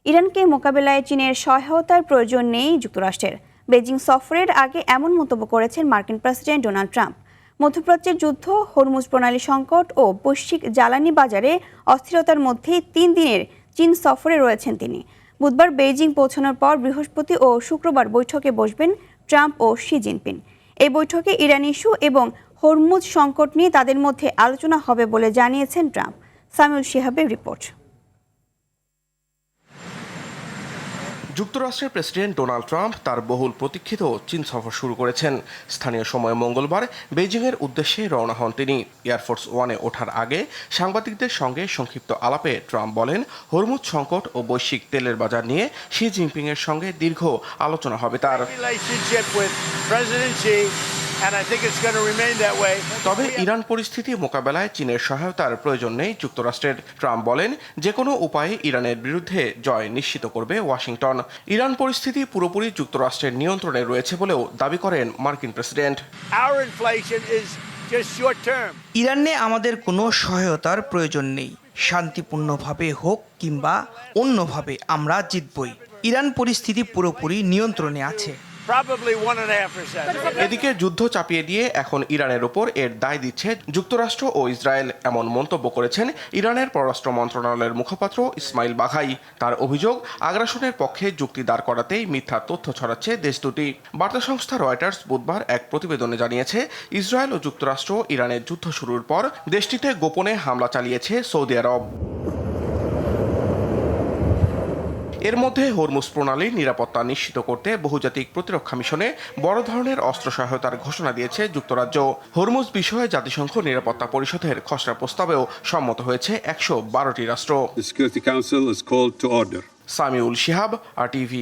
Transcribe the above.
ইরানকে মোকাবেলায় চীনের সহায়তার প্রয়োজন নেই যুক্তরাষ্ট্রের। বেজিং সফরের আগে এমন মন্তব্য করেছেন মার্কিন প্রেসিডেন্ট ডোনাল্ড ট্রাম্প। মধ্যপ্রাচ্যের যুদ্ধ, হরমুজ প্রণালী সংকট ও বৈশ্বিক জ্বালানি বাজারে অস্থিরতার মধ্যেই 3 দিনের চীন সফরে রয়েছেন তিনি। বুধবার বেইজিং পৌঁছানোর পর বৃহস্পতি ও শুক্রবার বৈঠকে বসবেন ট্রাম্প ও শি জিনপিং। এই বৈঠকে ইরান ইস্যু এবং হরমুজ সংকট নিয়ে তাদের মধ্যে আলোচনা হবে বলে জানিয়েছেন ট্রাম্প। সামিউল শিহাবের রিপোর্ট। যুক্তরাষ্ট্রের প্রেসিডেন্ট ডোনাল্ড ট্রাম্প তার বহুল প্রতীক্ষিত চীন সফর শুরু করেছেন। স্থানীয় সময় মঙ্গলবার বেইজিংয়ের উদ্দেশ্যে রওনা হন তিনি। এয়ারফোর্স ওয়ানে ওঠার আগে সাংবাদিকদের সঙ্গে সংক্ষিপ্ত আলাপে ট্রাম্প বলেন, হরমুজ সংকট ও বৈশ্বিক তেলের বাজার নিয়ে শি জিনপিংয়ের সঙ্গে দীর্ঘ আলোচনা হবে তার। তবে ইরান পরিস্থিতি মোকাবেলায় চীনের সহায়তার প্রয়োজন নেই যুক্তরাষ্ট্রের। ট্রাম্প বলেন, যে কোনো উপায়ে ইরানের বিরুদ্ধে জয় নিশ্চিত করবে ওয়াশিংটন। ইরান পরিস্থিতি পুরোপুরি যুক্তরাষ্ট্রের নিয়ন্ত্রণে রয়েছে বলেও দাবি করেন মার্কিন প্রেসিডেন্ট। ইরানে আমাদের কোনো সহায়তার প্রয়োজন নেই। শান্তিপূর্ণভাবে হোক কিংবা অন্যভাবে আমরা জিতবই। ইরান পরিস্থিতি পুরোপুরি নিয়ন্ত্রণে আছে। এদিকে যুদ্ধ চাপিয়ে দিয়ে এখন ইরানের ওপর এর দায় দিচ্ছে যুক্তরাষ্ট্র ও ইসরায়েল, এমন মন্তব্য করেছেন ইরানের পররাষ্ট্র মন্ত্রণালয়ের মুখপাত্র ইসমাইল বাঘাই। তার অভিযোগ, আগ্রাসনের পক্ষে যুক্তি দাঁড় করাতেই মিথ্যা তথ্য ছড়াচ্ছে দেশ দুটি। বার্তা সংস্থা রয়টার্স বুধবার এক প্রতিবেদনে জানিয়েছে, ইসরায়েল ও যুক্তরাষ্ট্র ইরানের যুদ্ধ শুরুর পর দেশটিতে গোপনে হামলা চালিয়েছে সৌদি আরব। এর মধ্যে হরমুজ প্রণালীর নিরাপত্তা নিশ্চিত করতে বহুজাতিক প্রতিরক্ষা মিশনে বড় ধরনের অস্ত্র সহায়তার ঘোষণা দিয়েছে যুক্তরাজ্য। হরমুজ বিষয়ে জাতিসংঘ নিরাপত্তা পরিষদের খসড়া প্রস্তাবেও সম্মত হয়েছে 112টি রাষ্ট্র। The Security Council is called to order. Samiul Shihab, RTV।